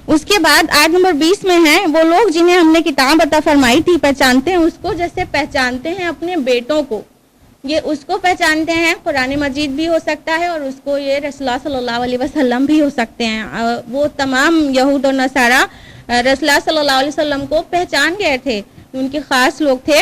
اس کے بعد آیت نمبر 20 میں ہے وہ لوگ جنہیں ہم نے کتاب عطا فرمائی تھی پہچانتے ہیں اس کو جیسے پہچانتے ہیں اپنے بیٹوں کو. یہ اس کو پہچانتے ہیں قرآن مجید بھی ہو سکتا ہے اور اس کو یہ رسول اللہ صلی اللہ علیہ وسلم بھی ہو سکتے ہیں. وہ تمام یہود اور نصارہ رسول اللہ صلی اللہ علیہ وسلم کو پہچان گئے تھے, ان کے خاص لوگ تھے,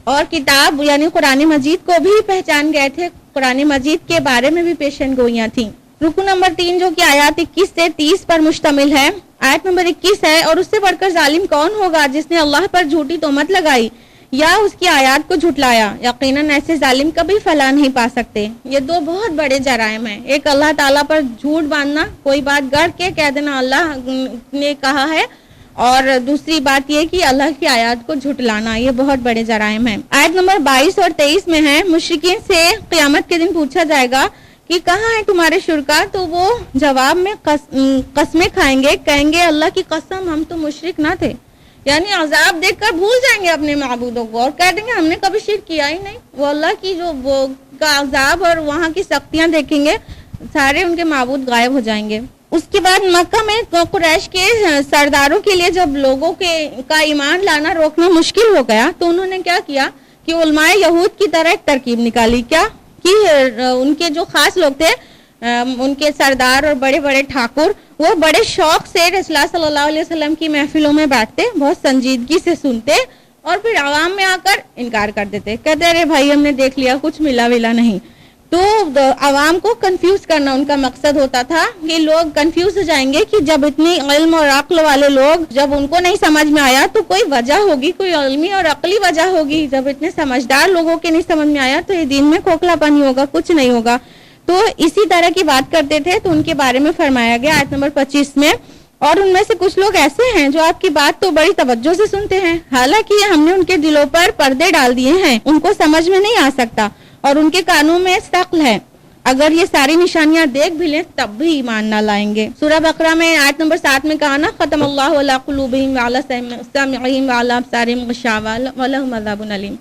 اور کتاب یعنی قرآن مجید کو بھی پہچان گئے تھے. قرآن مجید کے بارے میں بھی پیشن گوئیاں تھیں. رکن نمبر 3 جو کہ آیات 21 سے 30 پر مشتمل ہے. آیت نمبر 21 ہے اور اس سے بڑھ کر ظالم کون ہوگا جس نے اللہ پر جھوٹی تہمت لگائی یا اس کی آیات کو جھٹلایا. یقیناً ایسے ظالم کبھی فلاح نہیں پا سکتے. یہ دو بہت بڑے جرائم ہیں. ایک اللہ تعالیٰ پر جھوٹ باندھنا, کوئی بات گڑھ کے کہہ دینا اللہ نے کہا ہے, اور دوسری بات یہ کہ اللہ کی آیات کو جھٹلانا. یہ بہت بڑے جرائم ہیں. آیت نمبر 22 اور 23 میں ہے مشرکین سے قیامت کے دن پوچھا جائے گا کہ کہاں ہیں تمہارے شرکا, تو وہ جواب میں قسمیں کھائیں گے, کہیں گے اللہ کی قسم ہم تو مشرک نہ تھے. یعنی عذاب دیکھ کر بھول جائیں گے اپنے معبودوں کو اور کہہ دیں گے ہم نے کبھی شرک کیا ہی نہیں. وہ اللہ کی جو وہ کا عذاب اور وہاں کی سختیاں دیکھیں گے, سارے ان کے معبود غائب ہو جائیں گے. اس کے بعد مکہ میں قریش کے سرداروں کے لیے جب لوگوں کا ایمان لانا روکنا مشکل ہو گیا تو انہوں نے کیا کیا کہ علماء یہود کی طرح ایک ترکیب نکالی. کیا کہ ان کے جو خاص لوگ تھے, ان کے سردار اور بڑے بڑے ٹھاکر, وہ بڑے شوق سے رسول اللہ صلی اللہ علیہ وسلم کی محفلوں میں بیٹھتے, بہت سنجیدگی سے سنتے, اور پھر عوام میں آ کر انکار کر دیتے, کہتے ارے بھائی ہم نے دیکھ لیا کچھ ملا ولا نہیں. تو عوام کو کنفیوز کرنا ان کا مقصد ہوتا تھا کہ لوگ کنفیوز ہو جائیں گے کہ جب اتنی علم اور عقل والے لوگ, جب ان کو نہیں سمجھ میں آیا تو کوئی وجہ ہوگی, کوئی علمی اور عقلی وجہ ہوگی. جب اتنے سمجھدار لوگوں کے نہیں سمجھ میں آیا تو یہ دین میں کھوکھلا پن ہوگا, کچھ نہیں ہوگا. تو اسی طرح کی بات کرتے تھے. تو ان کے بارے میں فرمایا گیا آیت نمبر 25 میں, اور ان میں سے کچھ لوگ ایسے ہیں جو آپ کی بات تو بڑی توجہ سے سنتے ہیں, حالانکہ ہم نے ان کے دلوں پر پردے ڈال دیے ہیں, ان کو سمجھ میں نہیں آ سکتا, اور ان کے کانوں میں ثقل ہے, اگر یہ ساری نشانیاں دیکھ بھی لیں تب بھی ایمان نہ لائیں گے. سورہ بقرہ میں آیت نمبر 7 میں کہا نا ختم اللہ علی قلوبہم وعلی سمعہم وعلی ابصارہم غشاوہ ولہم عذاب علیم.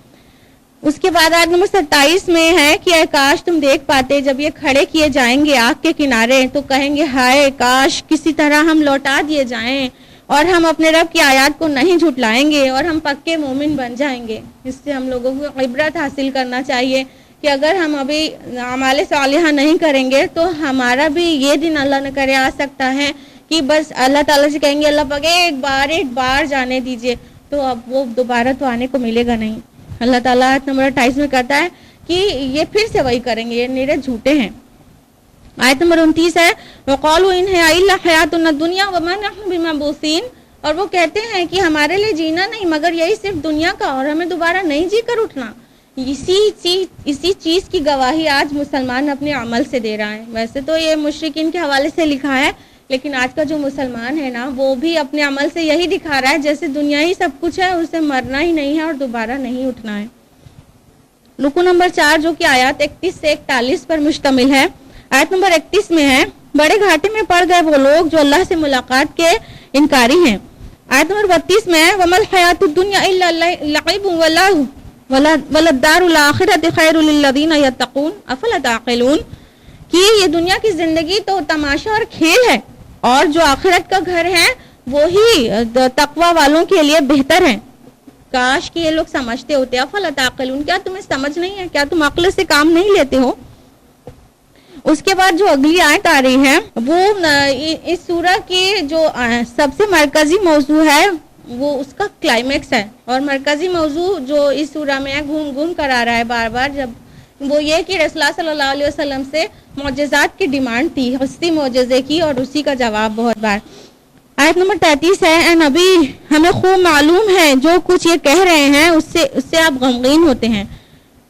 اس کے بعد آیت نمبر 27 میں ہے کہ اے کاش تم دیکھ پاتے جب یہ کھڑے کیے جائیں گے آگ کے کنارے تو کہیں گے ہائے کاش کسی طرح ہم لوٹا دیے جائیں اور ہم اپنے رب کی آیات کو نہیں جھٹلائیں گے اور ہم پکے مومن بن جائیں گے. اس سے ہم لوگوں کو عبرت حاصل کرنا چاہیے کہ اگر ہم ابھی اعمال صالحہ نہیں کریں گے تو ہمارا بھی یہ دن اللہ نہ کرے آ سکتا ہے کہ بس اللہ تعالیٰ سے کہیں گے اللہ پاک ایک بار جانے دیجئے, تو اب وہ دوبارہ تو آنے کو ملے گا نہیں. اللہ تعالیٰ آیت نمبر 28 میں کہتا ہے کہ یہ پھر سے وہی کریں گے, یہ نیرے جھوٹے ہیں. آیت نمبر 29 ہے وَقَالُوا إِنْ هِيَ إِلَّا حَيَاتُنَا الدُّنْيَا وَمَا نَحْنُ بِمَبْعُوثِينَ, اور وہ کہتے ہیں کہ ہمارے لیے جینا نہیں مگر یہی صرف دنیا کا, اور ہمیں دوبارہ نہیں جی کر اٹھنا. اسی چیز کی گواہی آج مسلمان اپنے عمل سے دے رہا ہے. ویسے تو یہ مشرکین کے حوالے سے لکھا ہے, لیکن آج کا جو مسلمان ہے نا وہ بھی اپنے عمل سے یہی دکھا رہا ہے جیسے دنیا ہی سب کچھ ہے, اسے مرنا ہی نہیں ہے اور دوبارہ نہیں اٹھنا ہے. رکو نمبر 4 جو کہ آیات 31 سے 41 پر مشتمل ہے. آیت نمبر 31 میں ہے بڑے گھاٹے میں پڑ گئے وہ لوگ جو اللہ سے ملاقات کے انکاری ہیں. آیت نمبر 32 میں ہے وَمَا الْحَيَاةُ الدُّنْيَا إِلَّا لَعِبٌ وَلَهْوٌ وَلَلدَّارُ الْآخِرَةُ خَيْرٌ لِلَّذِينَ يَتَّقُونَ أَفَلَا تَعْقِلُونَ, کہ یہ دنیا کی زندگی تو تماشا اور کھیل ہے اور جو آخرت کا گھر ہے وہی تقوی والوں کے لیے بہتر ہے. کاش کہ یہ لوگ سمجھتے ہوتے. افلا تعقلون, کیا تمہیں سمجھ نہیں ہے, کیا تم عقل سے کام نہیں لیتے ہو. اس کے بعد جو اگلی آیت آ رہی ہے وہ اس سورہ کی جو سب سے مرکزی موضوع ہے وہ اس کا کلائمیکس ہے, اور مرکزی موضوع جو اس سورہ میں ہے گھوم گھوم کر آ رہا ہے بار بار, جب وہ یہ کہ رسول اللہ صلی اللہ علیہ وسلم سے معجزات کی ڈیمانڈ تھی, ہستی معجزے کی, اور اسی کا جواب بہت بار. آیت نمبر 33 ہے اے نبی ہمیں خوب معلوم ہے جو کچھ یہ کہہ رہے ہیں اس سے آپ غمگین ہوتے ہیں,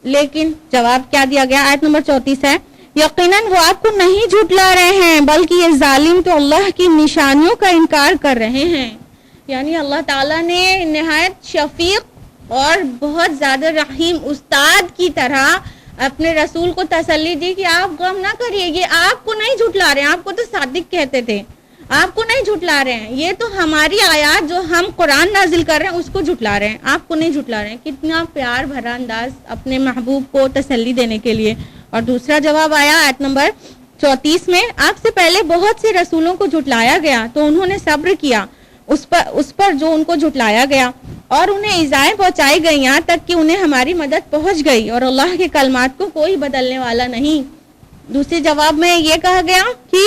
لیکن جواب کیا دیا گیا. آیت نمبر 34 ہے یقیناً وہ آپ کو نہیں جھٹلا رہے ہیں بلکہ یہ ظالم تو اللہ کی نشانیوں کا انکار کر رہے ہیں. یعنی اللہ تعالیٰ نے نہایت شفیق اور بہت زیادہ رحیم استاد کی طرح اپنے رسول کو تسلی دی کہ آپ غم نہ کریے, یہ آپ کو نہیں جھٹلا رہے ہیں, آپ کو تو صادق کہتے تھے, آپ کو نہیں جھٹلا رہے ہیں, یہ تو ہماری آیات جو ہم قرآن نازل کر رہے ہیں اس کو جھٹلا رہے ہیں, آپ کو نہیں جھٹلا رہے ہیں. کتنا پیار بھرا انداز اپنے محبوب کو تسلی دینے کے لیے. اور دوسرا جواب آیا آیت نمبر 34 میں آپ سے پہلے بہت سے رسولوں کو جھٹلایا گیا تو انہوں نے صبر کیا اس پر جو ان کو جھٹلایا گیا، اور انہیں ایذائیں پہنچائی گئی یہاں تک کہ انہیں ہماری مدد پہنچ گئی، اور اللہ کے کلمات کو کوئی بدلنے والا نہیں۔ دوسرے جواب میں یہ کہا گیا کہ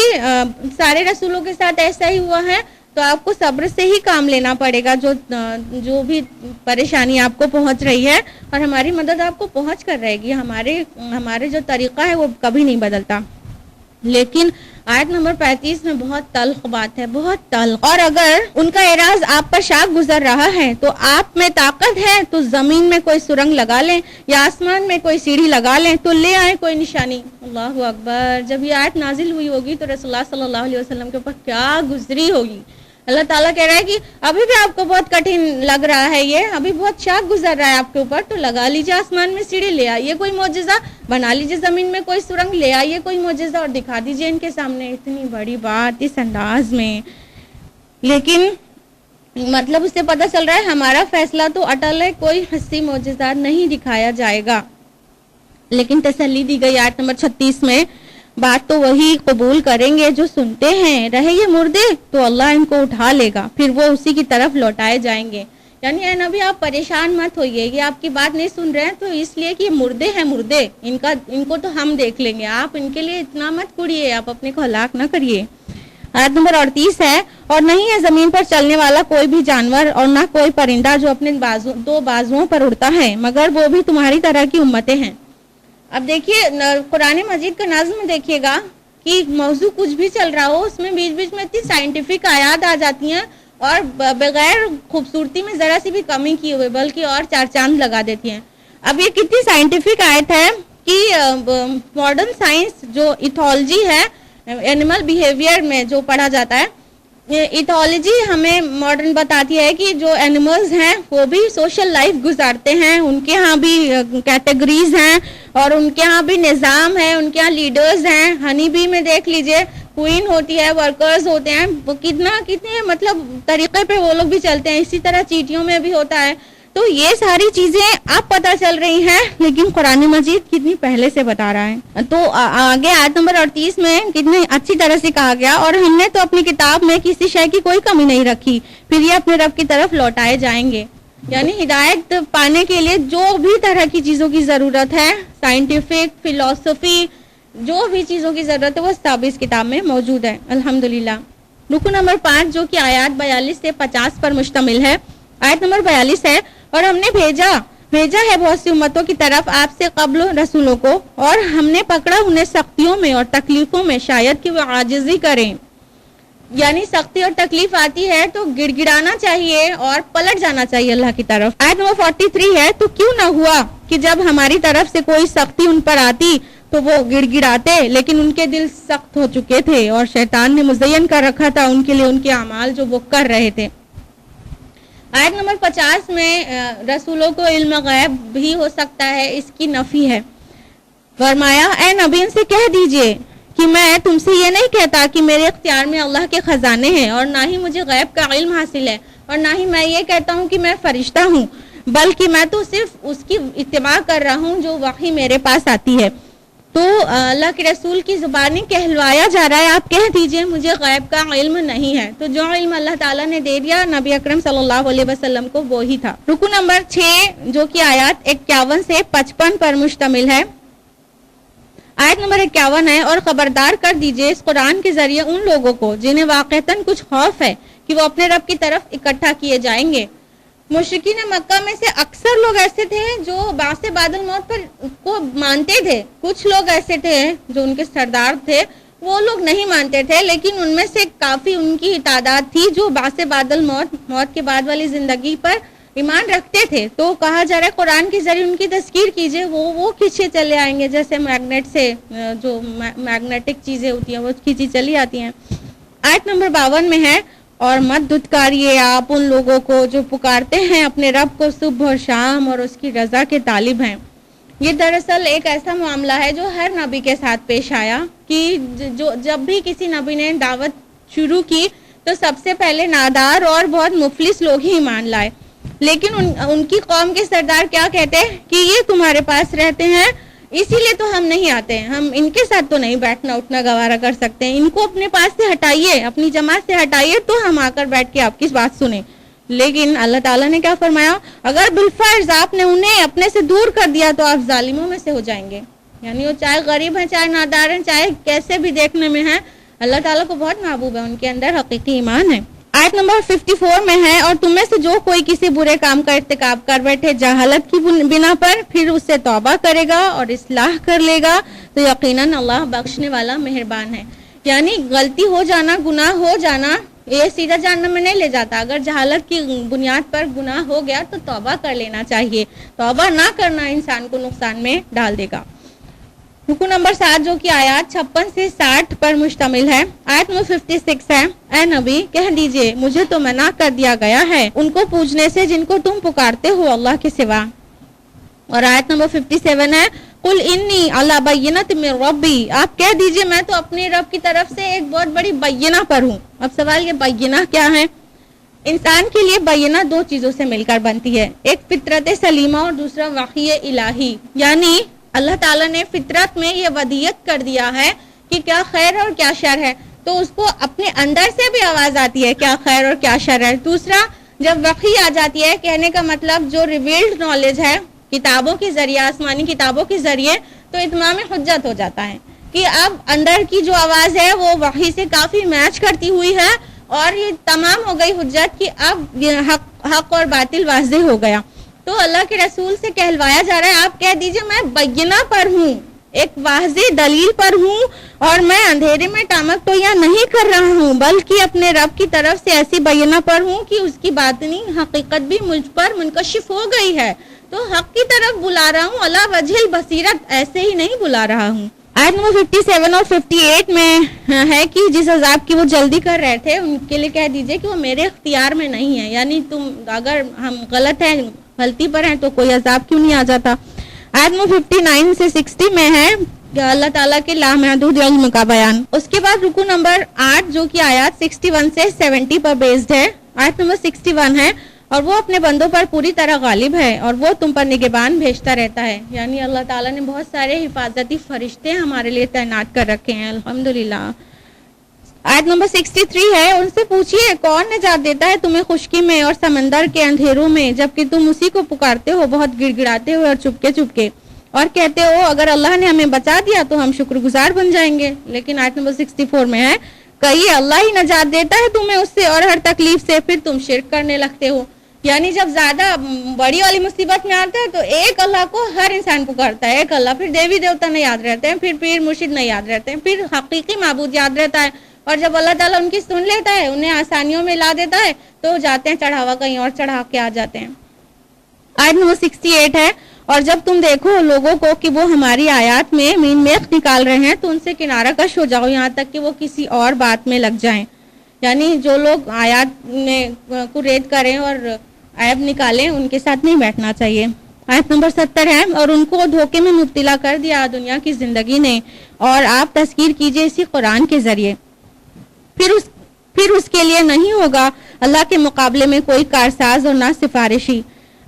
سارے رسولوں کے ساتھ ایسا ہی ہوا ہے، تو آپ کو صبر سے ہی کام لینا پڑے گا، جو بھی پریشانی آپ کو پہنچ رہی ہے، اور ہماری مدد آپ کو پہنچ کر رہے گی، ہمارے جو طریقہ ہے وہ کبھی نہیں بدلتا۔ لیکن آیت نمبر 35 میں بہت تلخ بات ہے، بہت تلخ، اور اگر ان کا اعراض آپ پر شاک گزر رہا ہے تو آپ میں طاقت ہے تو زمین میں کوئی سرنگ لگا لیں یا آسمان میں کوئی سیڑھی لگا لیں تو لے آئیں کوئی نشانی۔ اللہ اکبر! جب یہ آیت نازل ہوئی ہوگی تو رسول اللہ صلی اللہ علیہ وسلم کے اوپر کیا گزری ہوگی۔ اللہ تعالیٰ کہہ رہا ہے کہ ابھی بھی آپ کو بہت کٹھن لگ رہا ہے، یہ ابھی بہت شاک گزر رہا ہے آپ کے اوپر، تو لگا لیجیے آسمان میں سیڑھی، لے آئیے کوئی معجزہ، بنا لیجیے زمین میں کوئی سرنگ، لے آئیے کوئی معجزہ اور دکھا دیجیے ان کے سامنے۔ اتنی بڑی بات اس انداز میں، لیکن مطلب اس سے پتہ چل رہا ہے ہمارا فیصلہ تو اٹل ہے، کوئی حسی معجزات نہیں دکھایا جائے گا۔ لیکن تسلی دی گئی آیت نمبر 36 میں، بات تو وہی قبول کریں گے جو سنتے ہیں، رہے یہ مردے تو اللہ ان کو اٹھا لے گا، پھر وہ اسی کی طرف لوٹائے جائیں گے۔ یعنی اے نبی آپ پریشان مت ہوئیے، یہ آپ کی بات نہیں سن رہے ہیں تو اس لیے کہ یہ مردے ہیں، مردے ان کو تو ہم دیکھ لیں گے، آپ ان کے لیے اتنا مت کوڑیے، آپ اپنے کو ہلاک نہ کریے۔ آیت نمبر 38 ہے، اور نہیں ہے زمین پر چلنے والا کوئی بھی جانور اور نہ کوئی پرندہ جو اپنے دو بازوؤں پر اڑتا ہے، مگر وہ بھی تمہاری طرح کی امتیں ہیں۔ اب دیکھیے قرآن مجید کا نظم دیکھیے گا کہ موضوع کچھ بھی چل رہا ہو، اس میں بیچ بیچ میں اتنی سائنٹیفک آیات آ جاتی ہیں اور بغیر خوبصورتی میں ذرا سی بھی کمی کی ہوئے بلکہ اور چار چاند لگا دیتی ہیں۔ اب یہ کتنی سائنٹیفک آیت ہے کہ ماڈرن سائنس جو ایتھولوجی ہے، اینیمل بیہیویئر میں جو پڑھا جاتا ہے، ایتھولوجی ہمیں ماڈرن بتاتی ہے کہ جو اینیملز ہیں وہ بھی سوشل لائف گزارتے ہیں، ان کے ہاں بھی کیٹیگریز ہیں اور ان کے ہاں بھی نظام ہے، ان کے ہاں لیڈرز ہیں۔ ہنی بی میں دیکھ لیجئے، کوئین ہوتی ہے، ورکرز ہوتے ہیں، وہ کتنے مطلب طریقے پہ وہ لوگ بھی چلتے ہیں، اسی طرح چیٹیوں میں بھی ہوتا ہے۔ تو یہ ساری چیزیں اب پتہ چل رہی ہیں، لیکن قرآن مجید کتنی پہلے سے بتا رہا ہے۔ تو آگے آیت نمبر 38 میں کتنی اچھی طرح سے کہا گیا، اور ہم نے تو اپنی کتاب میں کسی شے کی کوئی کمی نہیں رکھی، پھر یہ اپنے رب کی طرف لوٹائے جائیں گے۔ یعنی ہدایت پانے کے لیے جو بھی طرح کی چیزوں کی ضرورت ہے، سائنٹیفک، فلسفی، جو بھی چیزوں کی ضرورت ہے وہ سب اس کتاب میں موجود ہے الحمدللہ۔ رکو نمبر 5 جو کہ آیات 42 سے 50 پر مشتمل ہے۔ آیت نمبر 42 ہے، اور ہم نے بھیجا ہے بہت سی امتوں کی طرف آپ سے قبل رسولوں کو، اور ہم نے پکڑا انہیں سختیوں میں اور تکلیفوں میں، شاید کہ وہ عاجزی کریں۔ یعنی سختی اور تکلیف آتی ہے تو گڑ گڑانا چاہیے اور پلٹ جانا چاہیے اللہ کی طرف۔ آیت نمبر 43 ہے، تو کیوں نہ ہوا کہ جب ہماری طرف سے کوئی سختی ان پر آتی تو وہ گڑ گڑاتے، لیکن ان کے دل سخت ہو چکے تھے اور شیطان نے مزین کر رکھا تھا ان کے لیے ان کے اعمال جو وہ کر رہے تھے۔ آیت نمبر 50 میں رسولوں کو علم غیب بھی ہو سکتا ہے، اس کی نفی ہے۔ فرمایا اے نبی ان سے کہہ دیجئے کہ میں تم سے یہ نہیں کہتا کہ میرے اختیار میں اللہ کے خزانے ہیں، اور نہ ہی مجھے غیب کا علم حاصل ہے، اور نہ ہی میں یہ کہتا ہوں کہ میں فرشتہ ہوں، بلکہ میں تو صرف اس کی اتباع کر رہا ہوں جو وحی میرے پاس آتی ہے۔ تو اللہ کے رسول کی زبانی کہلوایا جا رہا ہے، آپ کہہ دیجئے مجھے غیب کا علم نہیں ہے۔ تو جو علم اللہ تعالیٰ نے دے دیا نبی اکرم صلی اللہ علیہ وسلم کو وہی تھا۔ رکو نمبر 6 جو کہ آیات 51 سے 55 پر مشتمل ہے۔ آیت نمبر 51 ہے، اور خبردار کر دیجئے اس قرآن کے ذریعے ان لوگوں کو جنہیں واقعتاً کچھ خوف ہے کہ وہ اپنے رب کی طرف اکٹھا کیے جائیں گے۔ مشرکین مکہ میں سے اکثر لوگ ایسے تھے جو بعث بعد الموت پر کو مانتے تھے، کچھ لوگ ایسے تھے جو ان کے سردار تھے وہ لوگ نہیں مانتے تھے، لیکن ان میں سے کافی ان کی تعداد تھی جو بعث بعد الموت، موت کے بعد والی زندگی پر ایمان رکھتے تھے۔ تو کہا جا رہا ہے قرآن کے ذریعے ان کی تذکیر کیجئے، وہ کھینچے چلے آئیں گے، جیسے میگنیٹ سے جو میگنیٹک چیزیں ہوتی ہیں وہ کھینچی چلی آتی ہیں۔ آیت نمبر 52 میں ہے، اور مت دھتکاریے آپ ان لوگوں کو جو پکارتے ہیں اپنے رب کو صبح اور شام اور اس کی رضا کے طالب ہیں۔ یہ دراصل ایک ایسا معاملہ ہے جو ہر نبی کے ساتھ پیش آیا کہ جب بھی کسی نبی نے دعوت شروع کی تو سب سے پہلے نادار اور بہت مفلس لوگ ہی ایمان لائے، لیکن ان کی قوم کے سردار کیا کہتے کہ یہ تمہارے پاس رہتے ہیں، اسی لیے تو ہم نہیں آتے ہیں, ہم ان کے ساتھ تو نہیں بیٹھنا اٹھنا گوارا کر سکتے ہیں. ان کو اپنے پاس سے ہٹائیے, اپنی جماعت سے ہٹائیے تو ہم آ کر بیٹھ کے آپ کی بات سنیں. لیکن اللہ تعالیٰ نے کیا فرمایا, اگر بالفرض آپ نے انہیں اپنے سے دور کر دیا تو آپ ظالموں میں سے ہو جائیں گے. یعنی وہ چاہے غریب ہیں, چاہے نادار ہیں, چاہے کیسے بھی دیکھنے میں ہیں, اللہ تعالیٰ کو بہت محبوب ہے, ان کے اندر حقیقی ایمان ہے. آیت نمبر 54 میں ہے, اور تم میں سے جو کوئی کسی برے کام کا ارتکاب کر بیٹھے جہالت کی بنا پر, پھر اس سے توبہ کرے گا اور اصلاح کر لے گا تو یقیناً اللہ بخشنے والا مہربان ہے. یعنی غلطی ہو جانا, گناہ ہو جانا, یہ سیدھا جہنم میں نہیں لے جاتا. اگر جہالت کی بنیاد پر گناہ ہو گیا تو توبہ کر لینا چاہیے. توبہ نہ کرنا انسان کو نقصان میں ڈال دے گا. رکو نمبر 7 جو کہ آیات 56 سے 60 پر مشتمل ہے. آیت نمبر 56 ہے, اے نبی کہہ دیجئے مجھے تو منع کر دیا گیا ہے ان کو پوجنے سے جن کو تم پکارتے ہو اللہ کے سوا. اور آیت نمبر 57 ہے, قل انی علی بینۃ من ربی, آپ کہہ دیجئے میں تو اپنے رب کی طرف سے ایک بہت بڑی بینہ پر ہوں. اب سوال یہ بینہ کیا ہے؟ انسان کے لیے بینہ دو چیزوں سے مل کر بنتی ہے, ایک فطرت سلیمہ اور دوسرا وحی الہی. یعنی اللہ تعالیٰ نے فطرت میں یہ ودیت کر دیا ہے کہ کیا خیر اور کیا شر ہے, تو اس کو اپنے اندر سے بھی آواز آتی ہے کیا خیر اور کیا شر ہے. دوسرا جب وحی آ جاتی ہے, کہنے کا مطلب جو ریویلڈ نالج ہے کتابوں کے ذریعے, آسمانی کتابوں کے ذریعے, تو اتمام حجت ہو جاتا ہے کہ اب اندر کی جو آواز ہے وہ وحی سے کافی میچ کرتی ہوئی ہے اور یہ تمام ہو گئی حجت کہ اب حق اور باطل واضح ہو گیا. تو اللہ کے رسول سے کہلوایا جا رہا ہے آپ کہہ دیجئے میں بینہ پر ہوں, ایک واضح دلیل پر ہوں, اور میں اندھیرے میں ٹامک ٹوئیاں نہیں کر رہا ہوں بلکہ اپنے رب کی طرف سے ایسی بینہ پر ہوں کہ اس کی باطنی حقیقت بھی مجھ پر منکشف ہو گئی ہے, تو حق کی طرف بلا رہا ہوں, علی وجہ البصیرت, ایسے ہی نہیں بلا رہا ہوں. آیت نمبر 57 اور 58 میں ہے کہ جس عذاب کی وہ جلدی کر رہے تھے ان کے لیے کہہ دیجئے کہ وہ میرے اختیار میں نہیں ہے. یعنی تم اگر ہم غلط ہیں, غلطی پر ہیں, تو کوئی عذاب کیوں نہیں آ جاتا. آیت نمبر 59 سے 60 میں ہے اللہ تعالیٰ کے لامحدود علم کا بیان. اس کے بعد رکو نمبر 8 جو کہ آیات 61 سے 70 پر بیسڈ ہے. آیت نمبر 61 ہے, اور وہ اپنے بندوں پر پوری طرح غالب ہے اور وہ تم پر نگہبان بھیجتا رہتا ہے. یعنی اللہ تعالیٰ نے بہت سارے حفاظتی فرشتے ہمارے لیے تعینات کر رکھے ہیں الحمدللہ. آیت نمبر 63 ہے, ان سے پوچھیے کون نجات دیتا ہے تمہیں خشکی میں اور سمندر کے اندھیروں میں جبکہ تم اسی کو پکارتے ہو بہت گڑ گڑاتے ہوئے اور چپکے چپکے, اور کہتے ہو اگر اللہ نے ہمیں بچا دیا تو ہم شکر گزار بن جائیں گے. لیکن آیت نمبر 64 میں ہے, کہیے اللہ ہی نجات دیتا ہے تمہیں اس سے اور ہر تکلیف سے, پھر تم شرک کرنے لگتے ہو. یعنی جب زیادہ بڑی والی مصیبت میں آتا ہے تو ایک اللہ کو ہر انسان پکارتا ہے, ایک اللہ, پھر دیوی دیوتا نہیں یاد رہتے ہیں, پھر پیر مرشد نہیں یاد رہتے ہیں, پھر حقیقی معبود یاد رہتا ہے, اور جب اللہ تعالیٰ ان کی سن لیتا ہے, انہیں آسانیوں میں لا دیتا ہے, تو جاتے ہیں چڑھاوا کہیں اور چڑھا کے آ جاتے ہیں. آیت نمبر 68 ہے, اور جب تم دیکھو لوگوں کو کہ وہ ہماری آیات میں مین میخ نکال رہے ہیں تو ان سے کنارہ کش ہو جاؤ یہاں تک کہ وہ کسی اور بات میں لگ جائیں. یعنی جو لوگ آیات میں کو ریڈ کریں اور عیب نکالیں ان کے ساتھ نہیں بیٹھنا چاہیے. آیت نمبر 70 ہے, اور ان کو دھوکے میں مبتلا کر دیا دنیا کی زندگی نے, اور آپ تذکیر کیجئے اسی قرآن کے ذریعے, پھر اس کے لیے نہیں ہوگا اللہ کے مقابلے میں کوئی کارساز اور نہ سفارشی.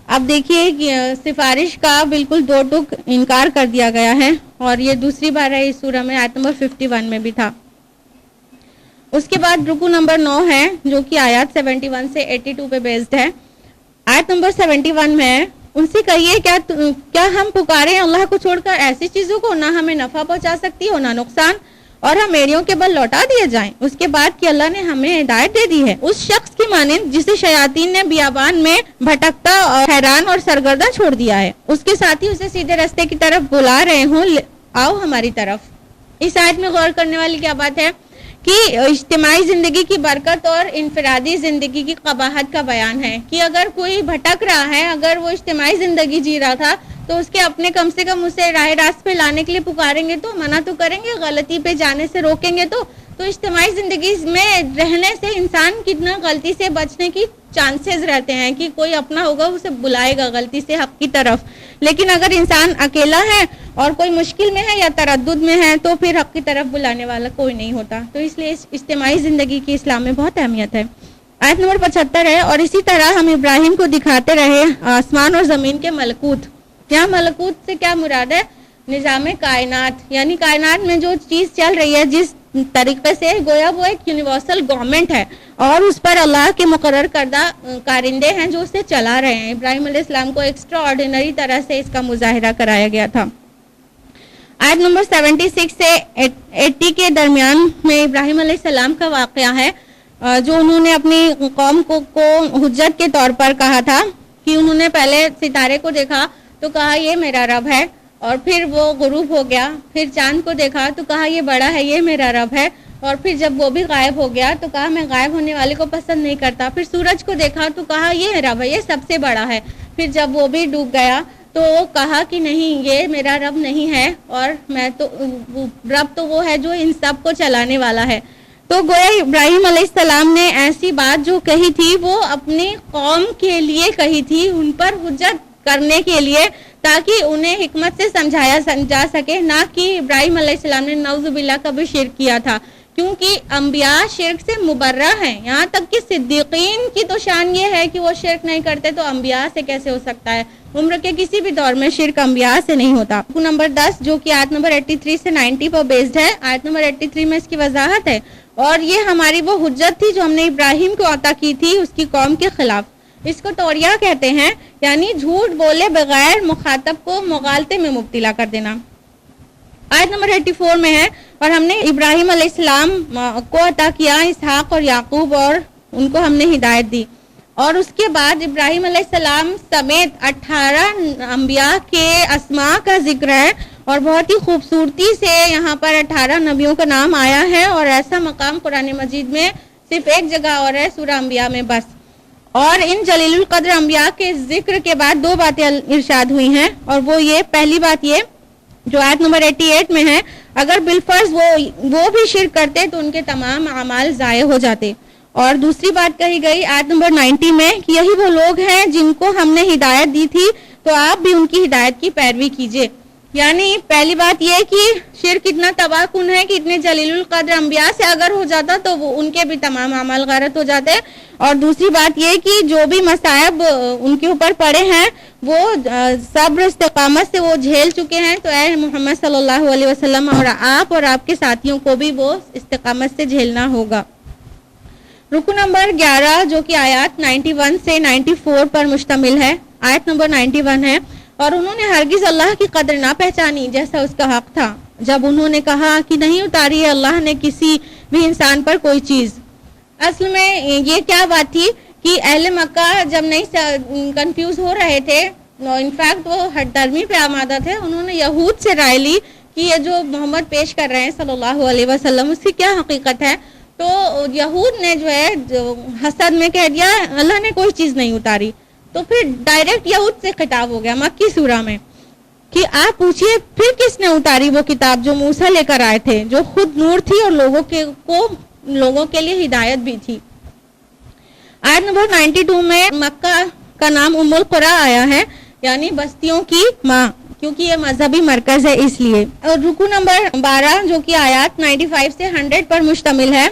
اب دیکھیے سفارش کا بالکل دو ٹک انکار کر دیا گیا ہے, اور یہ دوسری بار ہے اس سورہ میں, آیت نمبر 51 میں بھی تھا. اس کے بعد رکو نمبر 9 ہے جو کہ آیات 71 سے 82 پہ بیسڈ ہے. آیت نمبر 71 میں ان سے کہیے کیا ہم پکارے اللہ کو چھوڑ کر ایسی چیزوں کو نہ ہمیں نفع پہنچا سکتی ہو نہ نقصان, اور ہم ایڑیوں کے بل لوٹا دیے جائیں اس کے بعد کہ اللہ نے ہمیں ہدایت دے دی ہے, اس شخص کی مانند جسے شیاطین نے بیابان میں بھٹکتا اور حیران اور سرگردہ چھوڑ دیا ہے, اس کے ساتھی اسے سیدھے راستے کی طرف بلا رہے ہوں, آؤ ہماری طرف. اس آیت میں غور کرنے والی کیا بات ہے کہ اجتماعی زندگی کی برکت اور انفرادی زندگی کی قباحت کا بیان ہے کہ اگر کوئی بھٹک رہا ہے, اگر وہ اجتماعی زندگی جی رہا تھا تو اس کے اپنے کم سے کم اسے راہ راست پہ لانے کے لیے پکاریں گے, تو منع تو کریں گے, غلطی پہ جانے سے روکیں گے. تو اجتماعی زندگی میں رہنے سے انسان کتنا غلطی سے بچنے کی چانسز رہتے ہیں کہ کوئی اپنا ہوگا اسے بلائے گا غلطی سے حق کی طرف. لیکن اگر انسان اکیلا ہے اور کوئی مشکل میں ہے یا تردد میں ہے تو پھر حق کی طرف بلانے والا کوئی نہیں ہوتا. تو اس لیے اجتماعی زندگی کی اسلام میں بہت اہمیت ہے. آیت نمبر 75 ہے, اور اسی طرح ہم ابراہیم کو دکھاتے رہے آسمان اور زمین کے ملکوت. یہاں ملکوت سے کیا مراد ہے؟ نظام کائنات، یعنی کائنات میں جو چیز چل رہی ہے جس طریقے سے، گویا وہ ایک یونیورسل گورنمنٹ ہے اور اس پر اللہ کے مقرر کردہ کارندے ہیں جو اسے چلا رہے ہیں۔ ابراہیم علیہ السلام کو ایکسٹرا آرڈینری طرح سے اس کا مظاہرہ کرایا گیا تھا۔ آیت نمبر 76 سے 80 کے درمیان میں ابراہیم علیہ السلام کا واقعہ ہے، جو انہوں نے اپنی قوم کو حجت کے طور پر کہا تھا کہ انہوں نے پہلے ستارے کو دیکھا تو کہا یہ میرا رب ہے، اور پھر وہ غروب ہو گیا، پھر چاند کو دیکھا تو کہا یہ بڑا ہے، یہ میرا رب ہے، اور پھر جب وہ بھی غائب ہو گیا تو کہا میں غائب ہونے والے کو پسند نہیں کرتا، پھر سورج کو دیکھا تو کہا یہ رب ہے، یہ سب سے بڑا ہے، پھر جب وہ بھی ڈوب گیا تو کہا کہ نہیں یہ میرا رب نہیں ہے، اور میں تو رب تو وہ ہے جو ان سب کو چلانے والا ہے۔ تو گویا ابراہیم علیہ السلام نے ایسی بات جو کہی تھی وہ اپنی قوم کے لیے کہی تھی، ان پر حجت کرنے کے لیے، تاکہ انہیں حکمت سے سمجھایا جا سکے، نہ کہ ابراہیم علیہ السلام نے نعوذ باللہ کبھی شرک کیا تھا، کیونکہ انبیاء شرک سے مبرہ ہیں، یہاں تک کہ صدیقین کی تو شان یہ ہے کہ وہ شرک نہیں کرتے، تو انبیاء سے کیسے ہو سکتا ہے؟ عمر کے کسی بھی دور میں شرک انبیاء سے نہیں ہوتا۔ نمبر 10 جو کہ آیت نمبر 83 سے 90 پر بیسڈ ہے، آیت نمبر 83 میں اس کی وضاحت ہے، اور یہ ہماری وہ حجت تھی جو ہم نے ابراہیم کو عطا کی تھی اس کی قوم کے خلاف۔ اس کو توریہ کہتے ہیں، یعنی جھوٹ بولے بغیر مخاطب کو مغالطے میں مبتلا کر دینا۔ آیت نمبر 84 میں ہے، اور ہم نے ابراہیم علیہ السلام کو عطا کیا اسحاق اور یعقوب، اور ان کو ہم نے ہدایت دی، اور اس کے بعد ابراہیم علیہ السلام سمیت 18 انبیاء کے اسماء کا ذکر ہے، اور بہت ہی خوبصورتی سے یہاں پر 18 نبیوں کا نام آیا ہے، اور ایسا مقام قرآن مجید میں صرف ایک جگہ اور ہے، سورہ انبیاء میں بس۔ اور ان جلیل القدر انبیاء کے ذکر کے بعد 2 باتیں ارشاد ہوئی ہیں، اور وہ یہ، پہلی بات یہ جو آیت نمبر 88 میں ہے، اگر بالفرض وہ بھی شرک کرتے تو ان کے تمام اعمال ضائع ہو جاتے، اور دوسری بات کہی گئی آیت نمبر 90 میں کہ یہی وہ لوگ ہیں جن کو ہم نے ہدایت دی تھی، تو آپ بھی ان کی ہدایت کی پیروی کیجیے۔ یعنی پہلی بات یہ کہ شرک اتنا تباہ کن ہے کہ اتنے جلیل القدر انبیاء سے اگر ہو جاتا تو وہ ان کے بھی تمام اعمال غارت ہو جاتے، اور دوسری بات یہ کہ جو بھی مصائب ان کے اوپر پڑے ہیں وہ صبر استقامت سے وہ جھیل چکے ہیں، تو اے محمد صلی اللہ علیہ وسلم اور آپ کے ساتھیوں کو بھی وہ استقامت سے جھیلنا ہوگا۔ رکو نمبر 11 جو کہ آیات 91 سے 94 پر مشتمل ہے، آیت نمبر 91 ہے، اور انہوں نے ہرگز اللہ کی قدر نہ پہچانی جیسا اس کا حق تھا، جب انہوں نے کہا کہ نہیں اتاری ہے اللہ نے کسی بھی انسان پر کوئی چیز۔ اصل میں یہ کیا بات تھی کہ اہل مکہ جب نہیں کنفیوز ہو رہے تھے، انفیکٹ وہ ہٹ درمی پہ آمادہ تھے، انہوں نے یہود سے رائے لی کہ یہ جو محمد پیش کر رہے ہیں صلی اللہ علیہ وسلم اس کی کیا حقیقت ہے، تو یہود نے جو ہے حسد میں کہہ دیا اللہ نے کوئی چیز نہیں اتاری، تو پھر ڈائریکٹ یہود سے خطاب ہو گیا مکی سورہ میں کہ آپ پوچھئے پھر کس نے اتاری وہ کتاب جو موسیٰ لے کر آئے تھے، جو خود نور تھی اور لوگوں کے لیے ہدایت بھی تھی۔ آیت نمبر 92 میں مکہ کا نام ام القریٰ آیا ہے، یعنی بستیوں کی ماں، کیونکہ یہ مذہبی مرکز ہے اس لیے۔ اور رکو نمبر 12 جو کہ آیات 95 سے 100 پر مشتمل ہے،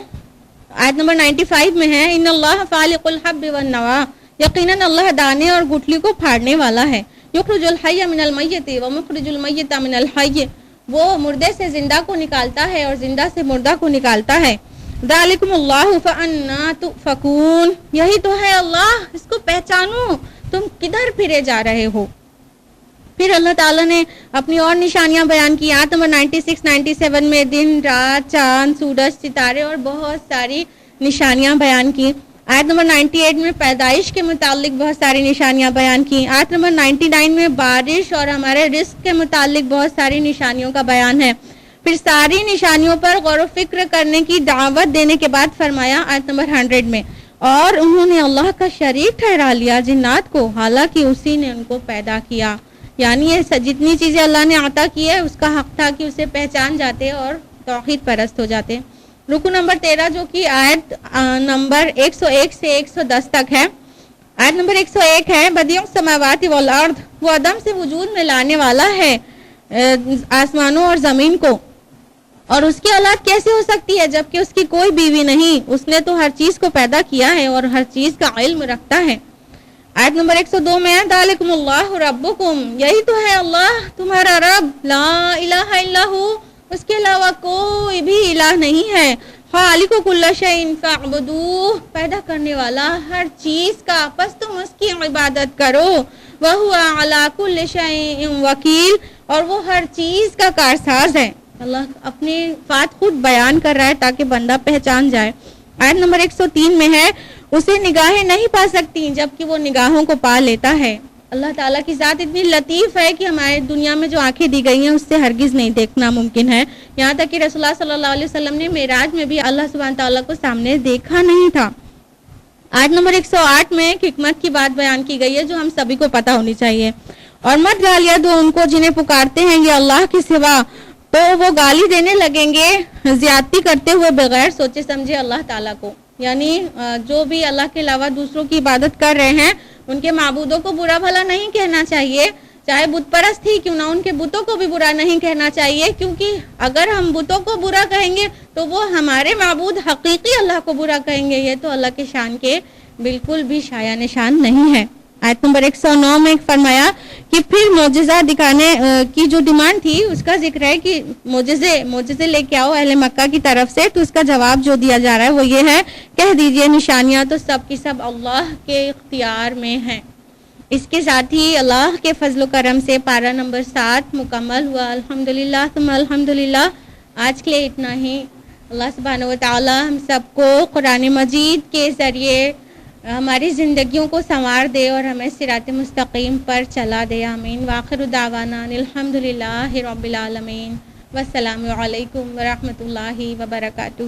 آیت نمبر 95 میں ہے، ان اللہ فالق الحب والنوا، یقیناً اللہ دانے اور گٹھلی کو پھاڑنے والا ہے، یخرج الحی من المیت ومخرج المیت من الحی، وہ مردے سے زندہ کو نکالتا ہے اور زندہ سے مردہ کو نکالتا ہے، ذالکم اللہ فانا تؤفکون، یہی تو ہے اللہ، اس کو پہچانو، تم کدھر پھرے جا رہے ہو۔ پھر اللہ تعالیٰ نے اپنی اور نشانیاں بیان کی، آیت نمبر 96 97 میں دن رات چاند سورج ستارے اور بہت ساری نشانیاں بیان کی۔ آیت نمبر 98 میں پیدائش کے متعلق بہت ساری نشانیاں بیان کی۔ آیت نمبر 99 میں بارش اور ہمارے رزق کے متعلق بہت ساری نشانیوں کا بیان ہے۔ پھر ساری نشانیوں پر غور و فکر کرنے کی دعوت دینے کے بعد فرمایا آیت نمبر 100 میں، اور انہوں نے اللہ کا شریک ٹھہرا لیا جنات کو، حالانکہ اسی نے ان کو پیدا کیا۔ یعنی یہ جتنی چیزیں اللہ نے عطا کی ہے اس کا حق تھا کہ اسے پہچان جاتے اور توحید پرست ہو جاتے۔ رکو نمبر 13 جو کہ آیت نمبر 101 سے 110 تک ہے، آیت نمبر 101 ہے، بدیع السماوات والارض، وہ عدم سے وجود میں لانے والا ہے آسمانوں اور زمین کو، اور اس کی اولاد کیسے ہو سکتی ہے جبکہ اس کی کوئی بیوی نہیں، اس نے تو ہر چیز کو پیدا کیا ہے اور ہر چیز کا علم رکھتا ہے۔ آیت نمبر 102 میں ہے ذالکم اللہ ربکم، یہی تو ہے اللہ تمہارا رب، لا الہ الا ہو، اس کے علاوہ کوئی بھی الہ نہیں ہے، خالق کل شیء فاعبدوہ، پیدا کرنے والا ہر چیز کا، پس تم اس کی عبادت کرو، وہو علی کل شیء وکیل، اور وہ ہر چیز کا کارساز ہے۔ اللہ اپنی بات خود بیان کر رہا ہے تاکہ بندہ پہچان جائے۔ آیت نمبر 103 میں ہے اسے نگاہیں نہیں پا سکتی جبکہ وہ نگاہوں کو پا لیتا ہے۔ اللہ تعالیٰ کی ذات اتنی لطیف ہے کہ ہمارے دنیا میں جو آنکھیں دی گئی ہیں اس سے ہرگز نہیں دیکھنا ممکن ہے، یہاں تک کہ رسول اللہ صلی اللہ علیہ وسلم نے معراج میں بھی اللہ سبحانہ تعالیٰ کو سامنے دیکھا نہیں تھا۔ آیت نمبر 108 میں ایک حکمت کی بات بیان کی گئی ہے جو ہم سبھی کو پتہ ہونی چاہیے، اور مت گالیاں دو ان کو جنہیں پکارتے ہیں یہ اللہ کے سوا، تو وہ گالی دینے لگیں گے زیادتی کرتے ہوئے بغیر سوچے سمجھے اللہ تعالیٰ کو، یعنی جو بھی اللہ کے علاوہ دوسروں کی عبادت کر رہے ہیں ان کے معبودوں کو برا بھلا نہیں کہنا چاہیے، چاہے بت پرست ہی کیوں نہ، ان کے بتوں کو بھی برا نہیں کہنا چاہیے، کیونکہ اگر ہم بتوں کو برا کہیں گے تو وہ ہمارے معبود حقیقی اللہ کو برا کہیں گے، یہ تو اللہ کے شان کے بالکل بھی شایع نشان نہیں ہے۔ آیت نمبر 109 میں فرمایا کہ پھر معجزہ دکھانے کی جو ڈیمانڈ تھی اس کا ذکر ہے کہ معجزے لے کے آؤ اہل مکہ کی طرف سے، تو اس کا جواب جو دیا جا رہا ہے وہ یہ ہے، کہہ دیجئے نشانیاں تو سب کی سب اللہ کے اختیار میں ہیں۔ اس کے ساتھ ہی اللہ کے فضل و کرم سے پارہ نمبر 7 مکمل ہوا، الحمدللہ ثم الحمدللہ۔ آج کے لیے اتنا ہی۔ اللہ سبحانہ و تعالی ہم سب کو قرآن مجید کے ذریعے ہماری زندگیوں کو سنوار دے اور ہمیں صراط مستقیم پر چلا دے، آمین۔ وآخر دعوانا الحمدللہ رب العالمین، والسلام علیکم ورحمۃ اللہ وبرکاتہ۔